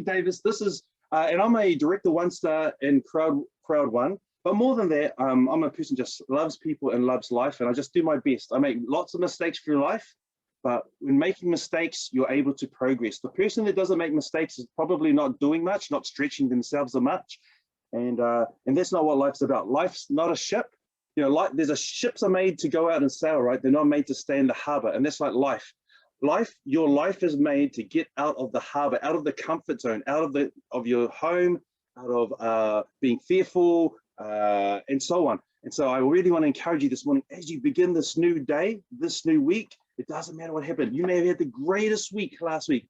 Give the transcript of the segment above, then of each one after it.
Davis. This is, and I'm a director 1-star in Crowd One. But more than that, I'm a person who just loves people and loves life, and I just do my best. I make lots of mistakes through life, but when making mistakes, you're able to progress. The person that doesn't make mistakes is probably not doing much, not stretching themselves as much, and that's not what life's about. Life's not a ship. You know, like ships are made to go out and sail, right? They're not made to stay in the harbor, and that's like life. Your life is made to get out of the harbor, out of the comfort zone, out of your home, out of being fearful, and so on. And so I really want to encourage you this morning, as you begin this new day, this new week, it doesn't matter what happened. You may have had the greatest week last week.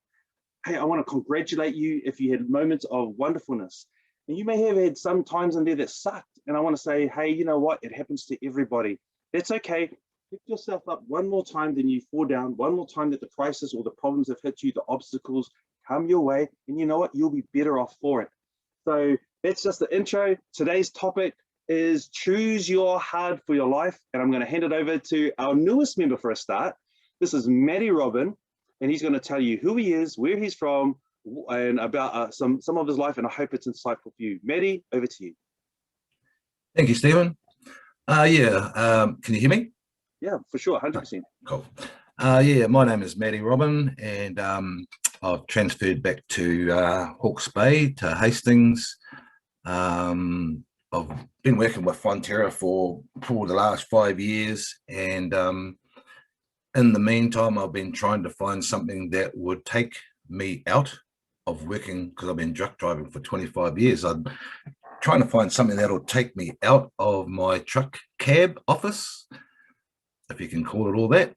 Hey, I want to congratulate you if you had moments of wonderfulness. And you may have had some times in there that sucked. And I want to say, hey, you know what? It happens to everybody. That's okay. Pick yourself up one more time, then you fall down. One more time that the crisis or the problems have hit you, the obstacles come your way. And you know what? You'll be better off for it. So that's just the intro. Today's topic is choose your hard for your life. And I'm going to hand it over to our newest member for a start. This is Matty Robin, and he's going to tell you who he is, where he's from, and about some of his life. And I hope it's insightful for you. Matty, over to you. Thank you, Stephen. Can you hear me? Yeah, for sure, 100%. Cool. Yeah, my name is Matty Robin, and I've transferred back to Hawke's Bay, to Hastings. I've been working with Fonterra for the last 5 years, and in the meantime, I've been trying to find something that would take me out of working, because I've been truck driving for 25 years. I'm trying to find something that'll take me out of my truck cab office, if you can call it all that.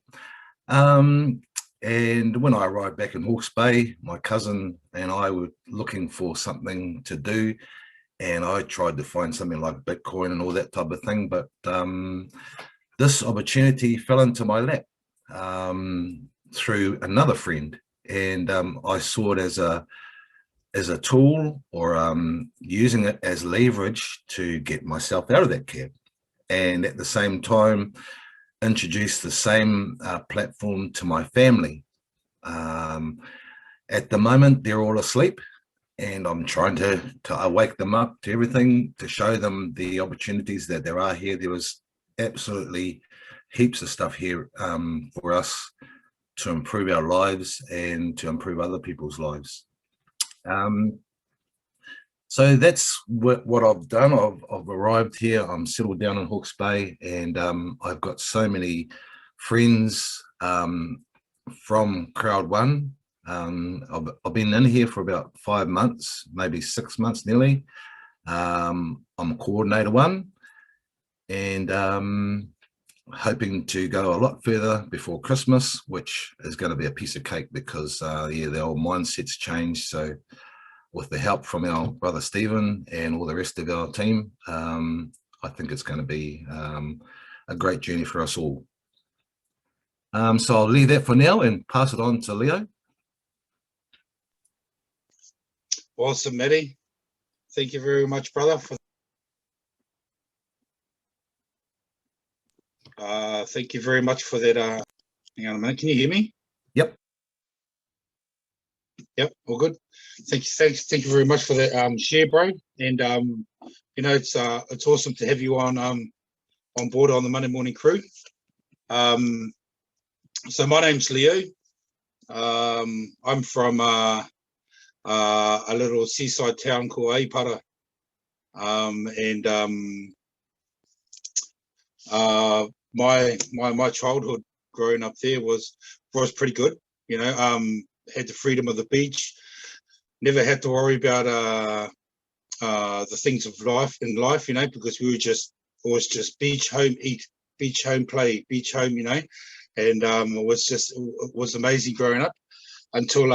And when I arrived back in Hawke's Bay, my cousin and I were looking for something to do, and I tried to find something like Bitcoin and all that type of thing, but this opportunity fell into my lap through another friend, and I saw it as a tool, or using it as leverage to get myself out of that cab, and at the same time introduce the same platform to my family. At the moment, they're all asleep, and I'm trying to wake them up to everything, to show them the opportunities that there are here. There was absolutely heaps of stuff here for us to improve our lives and to improve other people's lives. So that's what I've done. I've arrived here. I'm settled down in Hawke's Bay, and I've got so many friends from Crowd One. I've been in here for about 5 months, maybe 6 months nearly. I'm coordinator one, and hoping to go a lot further before Christmas, which is going to be a piece of cake, because yeah, the old mindset's changed. So with the help from our brother Stephen and all the rest of our team, I think it's going to be a great journey for us all. So I'll leave that for now and pass it on to Leo. Awesome, Matty. Thank you very much, brother. Thank you very much for that. Hang on a minute. Can you hear me? Yep. Yep. All good. Thank you very much for that share, bro. And you know, it's awesome to have you on board on the Monday Morning Crew. So my name's Leo. I'm from a little seaside town called Aipara, and my childhood growing up there was pretty good. You know, had the freedom of the beach, never had to worry about the things of life, you know, because we were always just beach, home, eat, beach, home, play, beach, home, you know, and it was amazing growing up until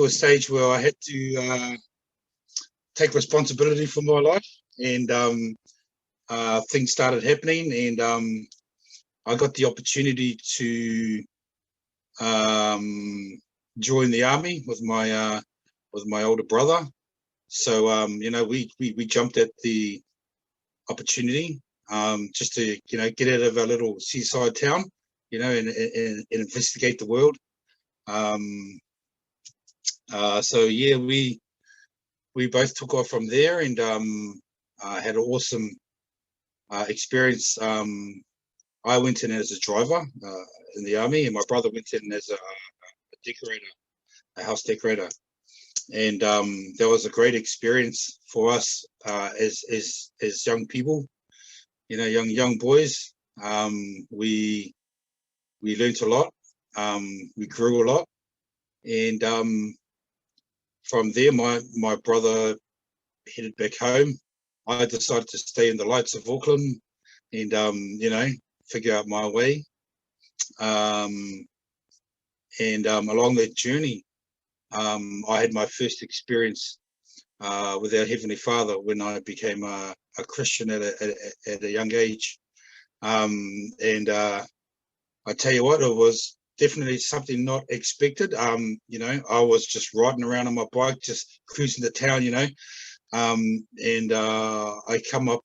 a stage where I had to take responsibility for my life, and things started happening, and I got the opportunity to join the army with my older brother. So you know, we jumped at the opportunity just to, you know, get out of our little seaside town, you know, and investigate the world. So yeah, we both took off from there, and had an awesome experience. I went in as a driver in the army, and my brother went in as a decorator, a house decorator, and that was a great experience for us as young people, you know, young boys. We learnt a lot. We grew a lot, and from there, my brother headed back home. I decided to stay in the lights of Auckland and you know, figure out my way. And along that journey, I had my first experience with our Heavenly Father when I became a Christian at a young age. And I tell you what, it was definitely something not expected. You know, I was just riding around on my bike, just cruising the town, you know, and I come up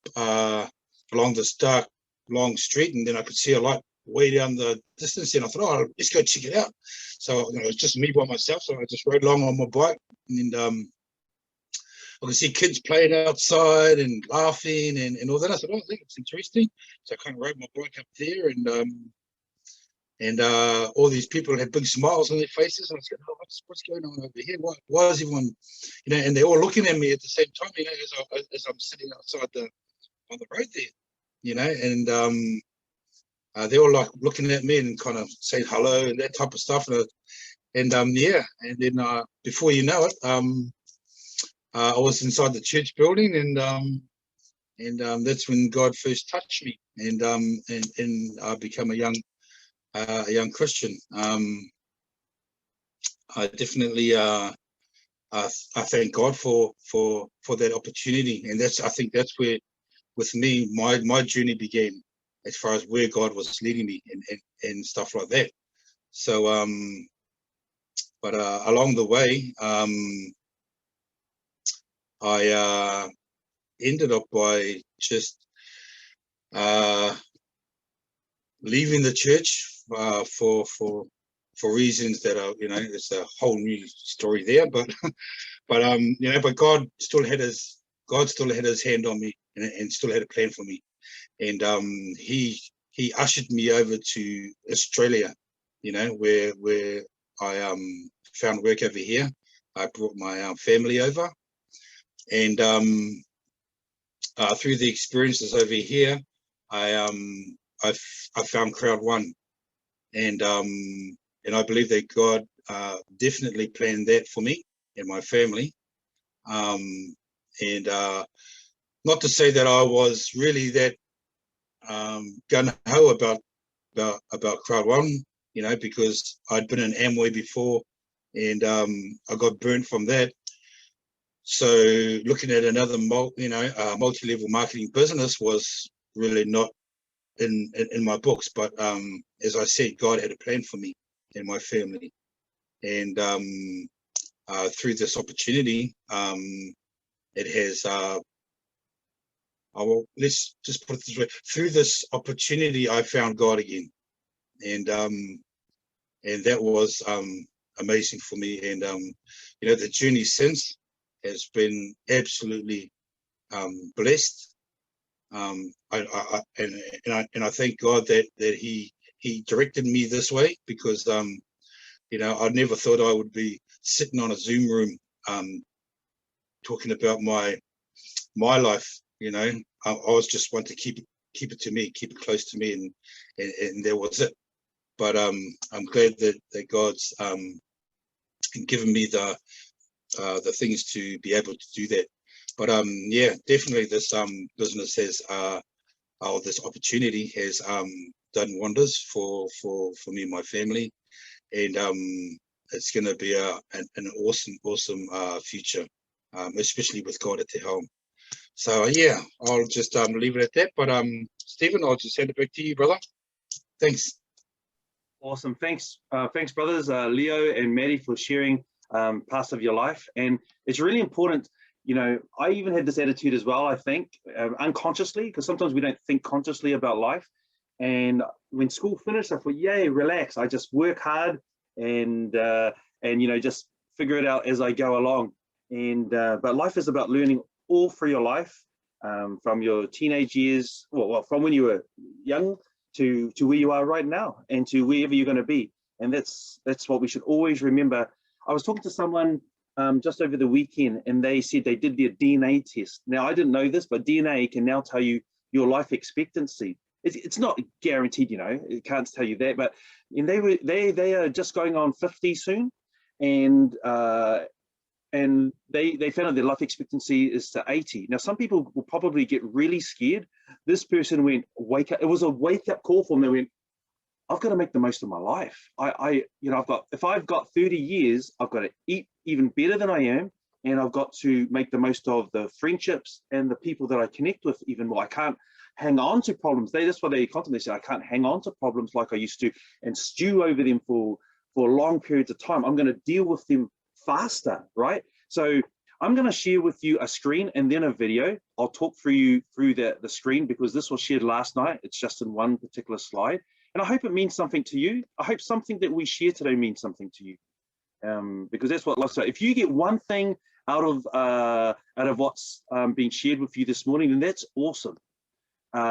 along this dark, long street, and then I could see a light way down the distance, and I thought, oh, let's go check it out. So, you know, it was just me by myself, so I just rode along on my bike, and I could see kids playing outside and laughing and all that. I thought, oh, I think it's interesting. So I kind of rode my bike up there, and all these people had big smiles on their faces, and I said, oh, what's going on over here? Why is everyone, you know, and they're all looking at me at the same time, you know, as I'm sitting outside on the road there, you know, and they were like looking at me and kind of saying hello and that type of stuff, and yeah, and then before you know it, I was inside the church building, and that's when God first touched me, and I became a young Christian. I definitely I thank God for that opportunity, and I think that's where, with me, my journey began, as far as where God was leading me and stuff like that. So but along the way, I ended up by just leaving the church for reasons that are, you know, it's a whole new story there, but you know, but God still had his hand on me, and still had a plan for me, and he ushered me over to Australia, you know, where I found work over here. I brought my family over, and through the experiences over here, I found Crowd One, and I believe that God definitely planned that for me and my family. And not to say that I was really that gung-ho about Crowd One, you know, because I'd been in Amway before, and I got burnt from that. So looking at another multi-level marketing business was really not in my books. But as I said, God had a plan for me and my family, and through this opportunity, it has let's just put it this way: through this opportunity, I found God again, and that was amazing for me. And you know, the journey since has been absolutely blessed. I thank God that he directed me this way, because you know, I never thought I would be sitting on a Zoom room talking about my life. You know, I was just want to keep it to me, keep it close to me, and that was it. But I'm glad that God's given me the things to be able to do that. But yeah, definitely this business has or this opportunity has done wonders for me and my family, and it's going to be an awesome future, especially with God at the helm. So yeah, I'll just leave it at that. But Stephen, I'll just hand it back to you, brother. Thanks. Awesome. Thanks, brothers Leo and Matty, for sharing parts of your life. And it's really important. You know, I even had this attitude as well, I think, unconsciously, because sometimes we don't think consciously about life. And when school finished, I thought, yay, relax. I just work hard and you know, just figure it out as I go along. And but life is about learning all through your life, from your teenage years, well, from when you were young to where you are right now, and to wherever you're going to be. And that's what we should always remember. I was talking to someone just over the weekend, and they said they did their DNA test. Now, I didn't know this, but DNA can now tell you your life expectancy. It's not guaranteed, you know, it can't tell you that, but and they are just going on 50 soon, and they found out their life expectancy is to 80. Now, some people will probably get really scared. This person went, wake up. It was a wake up call for them. They went, I've got to make the most of my life. If I've got 30 years, I've got to eat even better than I am. And I've got to make the most of the friendships and the people that I connect with even more. I can't hang on to problems. That's what they constantly say. I can't hang on to problems like I used to and stew over them for long periods of time. I'm going to deal with them faster, right? So I'm going to share with you a screen and then a video. I'll talk through the screen because this was shared last night. It's just in one particular slide. And I hope it means something to you. I hope something that we share today means something to you. Because that's what life's about. If you get one thing out of what's being shared with you this morning, then that's awesome.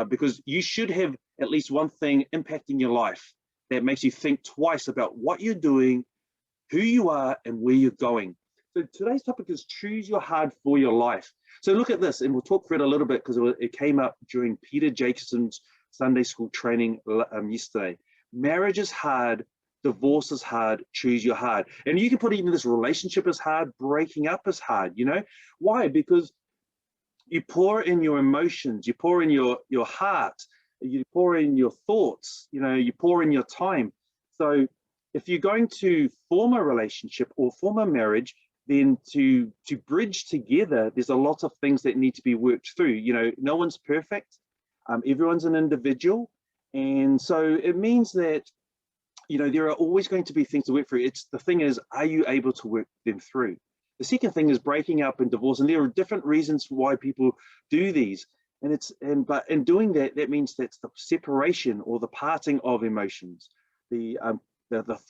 Because you should have at least one thing impacting your life that makes you think twice about what you're doing, who you are, and where you're going. So today's topic is choose your hard for your life. So look at this, and we'll talk through it a little bit because it came up during Peter Jacobson's Sunday school training yesterday. Marriage is hard, divorce is hard, choose your hard. And you can put even this relationship is hard, breaking up is hard, you know? Why? Because you pour in your emotions, you pour in your heart, you pour in your thoughts, you know, you pour in your time. So if you're going to form a relationship or form a marriage, then to bridge together, there's a lot of things that need to be worked through. You know, no one's perfect. Everyone's an individual. And so it means that, you know, there are always going to be things to work through. The thing is, are you able to work them through? The second thing is breaking up and divorce. And there are different reasons why people do these. But in doing that, that means that's the separation or the parting of emotions, the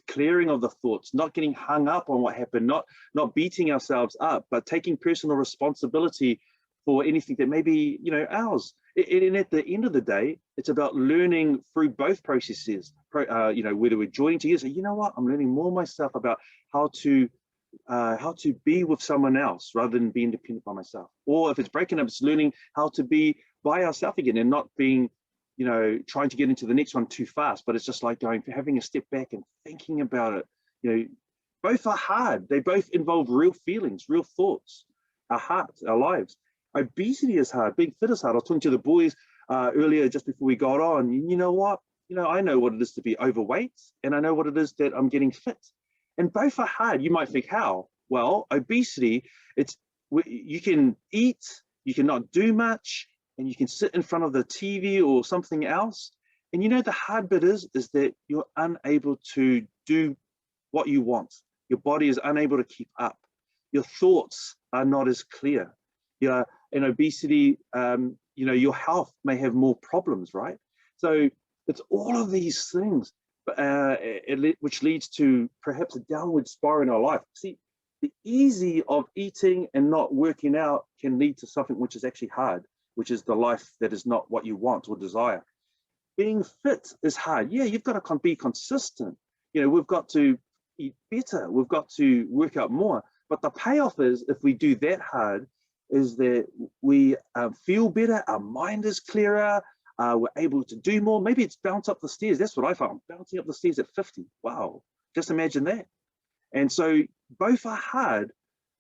clearing of the thoughts, not getting hung up on what happened, not beating ourselves up, but taking personal responsibility for anything that may be, you know, ours. And at the end of the day, it's about learning through both processes, you know, whether we're joining together, so you know what, I'm learning more myself about how to be with someone else rather than being dependent on myself. Or if it's breaking up, it's learning how to be by ourselves again and not being, you know, trying to get into the next one too fast. But it's just like having a step back and thinking about it. You know, both are hard. They both involve real feelings, real thoughts, our hearts, our lives. Obesity is hard. Being fit is hard. I was talking to the boys earlier just before we got on. You know what? You know, I know what it is to be overweight, and I know what it is that I'm getting fit. And both are hard. You might think, how? Well, obesity, you can eat, you cannot do much, and you can sit in front of the TV or something else. And you know, the hard bit is that you're unable to do what you want. Your body is unable to keep up. Your thoughts are not as clear. In obesity, you know, your health may have more problems, right? So it's all of these things, which leads to perhaps a downward spiral in our life. See, the easy of eating and not working out can lead to something which is actually hard, which is the life that is not what you want or desire. Being fit is hard. Yeah, you've got to be consistent. You know, we've got to eat better. We've got to work out more. But the payoff is, if we do that hard, is that we feel better, our mind is clearer, we're able to do more. Maybe it's bounce up the stairs. That's what I found, bouncing up the stairs at 50. Wow, just imagine that. And so both are hard,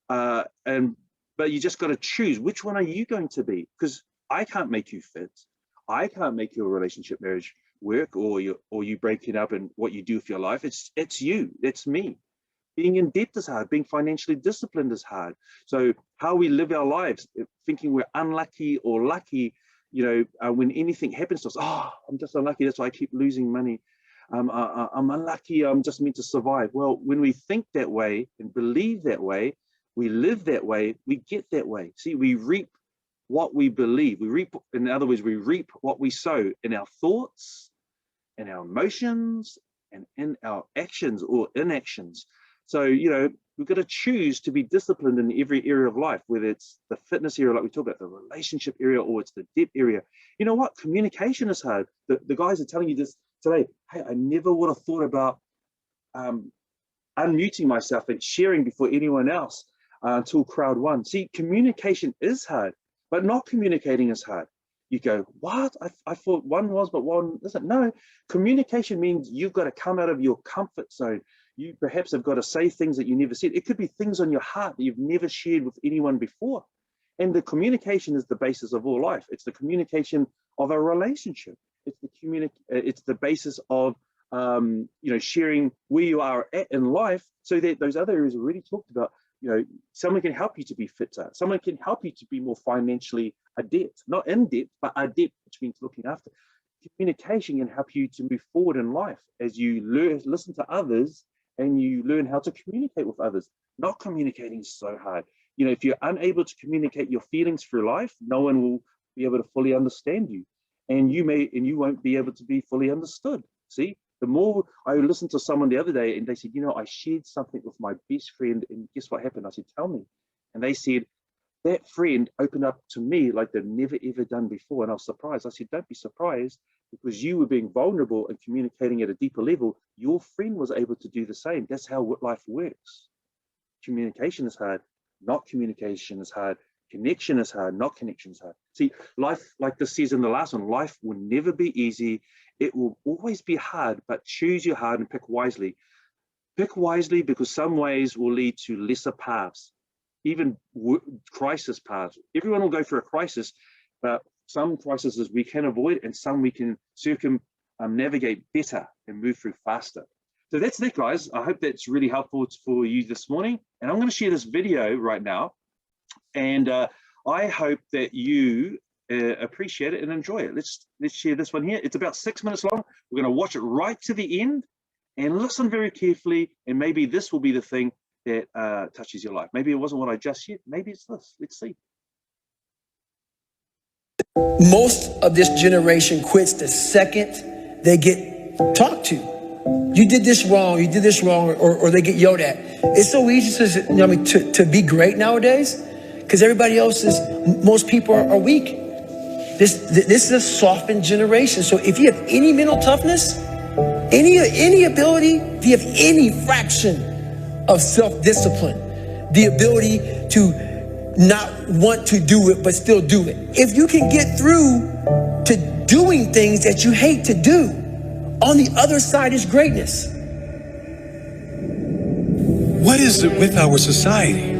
but you just got to choose, which one are you going to be? Because I can't make you fit. I can't make your relationship, marriage work, or you breaking up and what you do with your life. It's you, it's me. Being in debt is hard. Being financially disciplined is hard. So how we live our lives, thinking we're unlucky or lucky, you know, when anything happens to us, oh, I'm just unlucky. That's why I keep losing money. I'm unlucky. I'm just meant to survive. Well, when we think that way and believe that way, we live that way, we get that way. See, we reap what we believe. We reap, in other words, we reap what we sow in our thoughts, in our emotions, and in our actions or inactions. So, you know, we've got to choose to be disciplined in every area of life, whether it's the fitness area, like we talked about, the relationship area, or it's the depth area. You know what? Communication is hard. The guys are telling you this today. Hey, I never would have thought about unmuting myself and sharing before anyone else until crowd one. See, communication is hard, but not communicating is hard. You go, what? I thought one was, but one isn't. No, communication means you've got to come out of your comfort zone. You perhaps have got to say things that you never said. It could be things on your heart that you've never shared with anyone before. And the communication is the basis of all life. It's the communication of a relationship. It's the basis of you know, sharing where you are at in life, so that those other areas we already talked about. You know, someone can help you to be fitter. Someone can help you to be more financially adept, not in debt, but adept, which means looking after. Communication can help you to move forward in life as you listen to others and you learn how to communicate with others. Not communicating is so hard. You know, if you're unable to communicate your feelings through life, no one will be able to fully understand you, and you won't be able to be fully understood. See? The more I listened to someone the other day, and they said, you know, I shared something with my best friend, and guess what happened? I said, tell me. And they said, that friend opened up to me like they've never ever done before. And I was surprised. I said, don't be surprised, because you were being vulnerable and communicating at a deeper level. Your friend was able to do the same. That's how life works. Communication is hard. Not communication is hard. Connection is hard. Not connection is hard. See, life, like this says in the last one, life will never be easy. It will always be hard, but choose your hard and pick wisely. Pick wisely, because some ways will lead to lesser paths, even crisis paths. Everyone will go through a crisis, but some crises we can avoid, and some we can navigate better and move through faster. So that's it, guys. I hope that's really helpful for you this morning. And I'm going to share this video right now, and I hope that you appreciate it and enjoy it. Let's share this one here. It's about 6 minutes long. We're going to watch it right to the end and listen very carefully, and maybe this will be the thing that touches your life. Maybe it wasn't what I just shared. Maybe it's this. Let's see. Most of this generation quits the second they get talked to. You did this wrong, or they get yelled at. It's so easy to, you know, to be great nowadays, because everybody else is, most people are weak. This is a softened generation. So if you have any mental toughness, any ability, if you have any fraction of self-discipline, the ability to not want to do it but still do it, if you can get through to doing things that you hate to do, on the other side is greatness. What is it with our society?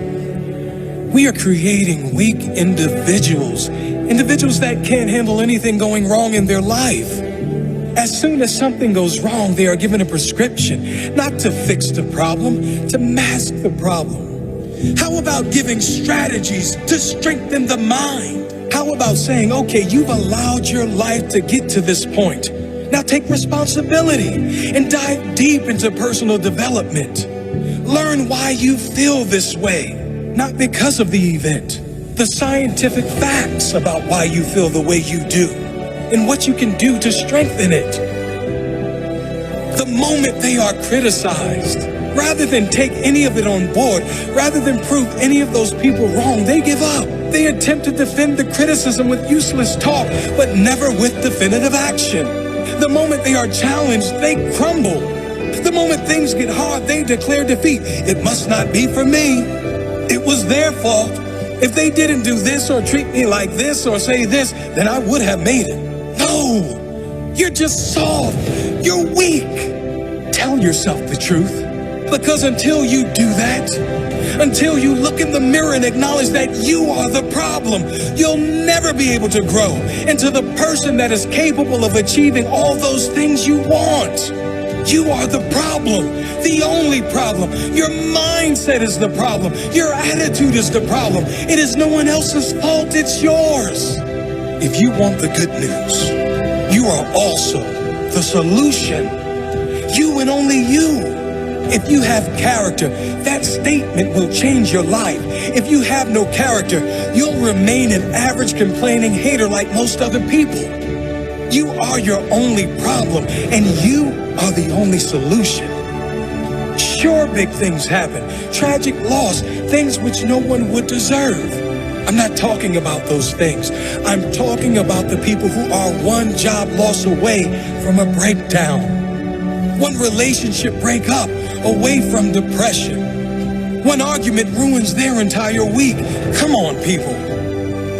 We are creating weak individuals that can't handle anything going wrong in their life. As soon as something goes wrong, they are given a prescription, not to fix the problem, to mask the problem. How about giving strategies to strengthen the mind? How about saying, okay, you've allowed your life to get to this point. Now take responsibility and dive deep into personal development. Learn why you feel this way, not because of the event. The scientific facts about why you feel the way you do and what you can do to strengthen it. The moment they are criticized, rather than take any of it on board, rather than prove any of those people wrong, they give up. They attempt to defend the criticism with useless talk, but never with definitive action. The moment they are challenged, they crumble. The moment things get hard, they declare defeat. It must not be for me. It was their fault. If they didn't do this or treat me like this or say this, then I would have made it. No, you're just soft. You're weak. Tell yourself the truth. Because until you do that, until you look in the mirror and acknowledge that you are the problem, you'll never be able to grow into the person that is capable of achieving all those things you want. You are the problem, the only problem. Your mindset is the problem. Your attitude is the problem. It is no one else's fault, it's yours. If you want the good news, you are also the solution. You and only you. If you have character, that statement will change your life. If you have no character, you'll remain an average complaining hater like most other people. You are your only problem, and you are the only solution. Sure, big things happen. Tragic loss, things which no one would deserve. I'm not talking about those things. I'm talking about the people who are one job loss away from a breakdown. One relationship breakup away from depression. One argument ruins their entire week. Come on, people.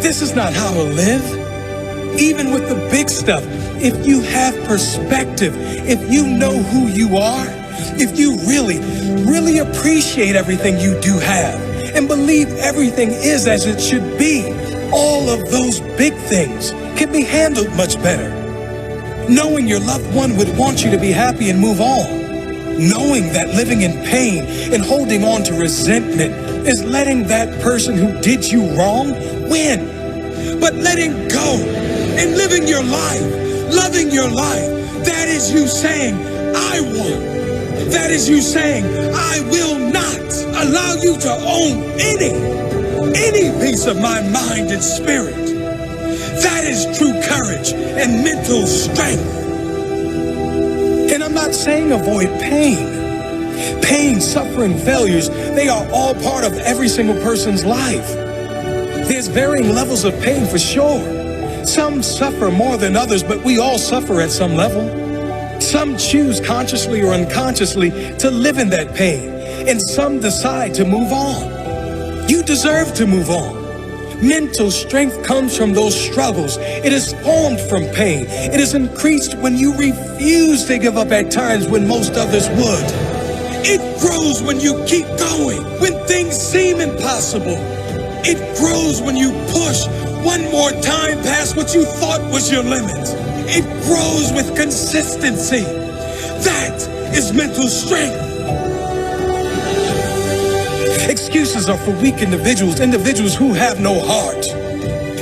This is not how to live. Even with the big stuff, if you have perspective, if you know who you are, if you really appreciate everything you do have and believe everything is as it should be, all of those big things can be handled much better. Knowing your loved one would want you to be happy and move on. Knowing that living in pain and holding on to resentment is letting that person who did you wrong win. But letting go and living your life, loving your life, that is you saying, I won. That is you saying, I will not allow you to own any piece of my mind and spirit. That is true courage and mental strength. And I'm not saying avoid pain. Pain, suffering, failures, they are all part of every single person's life. There's varying levels of pain for sure. Some suffer more than others, but we all suffer at some level. Some choose consciously or unconsciously to live in that pain, and some decide to move on. You deserve to move on. Mental strength comes from those struggles. It is formed from pain. It is increased when you refuse to give up at times when most others would. It grows when you keep going, when things seem impossible. It grows when you push one more time past what you thought was your limit. It grows with consistency. That is mental strength. Excuses are for weak individuals who have no heart.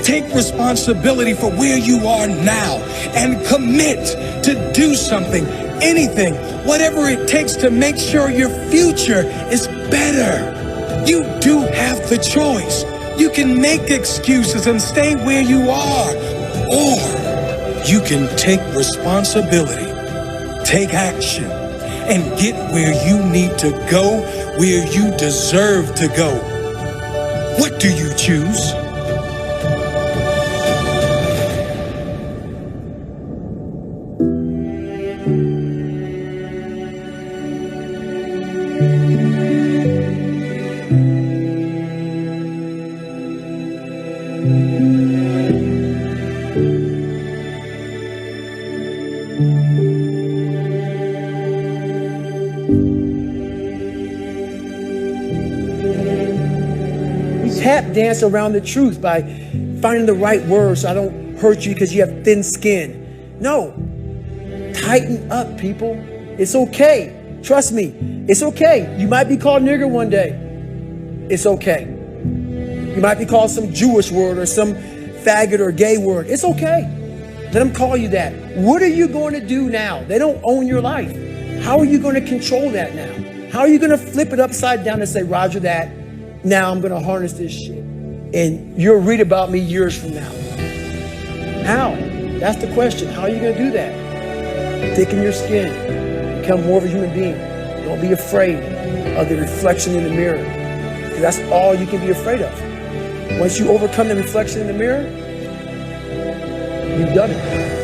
Take responsibility for where you are now and commit to do something, anything, whatever it takes to make sure your future is better. You do have the choice. You can make excuses and stay where you are, or you can take responsibility, take action, and get where you need to go, where you deserve to go. What do you choose? Tap dance around the truth by finding the right words so I don't hurt you because you have thin skin. No, tighten up, people. It's okay. Trust me, it's okay. You might be called nigger one day. It's okay. You might be called some Jewish word or some faggot or gay word. It's okay. Let them call you that. What are you going to do now? They don't own your life. How are you going to control that now? How are you going to flip it upside down and say, Roger that? Now I'm going to harness this shit. And you'll read about me years from now. How? That's the question. How are you going to do that? Thicken your skin. Become more of a human being. Don't be afraid of the reflection in the mirror. Because that's all you can be afraid of. Once you overcome the reflection in the mirror, you've done it.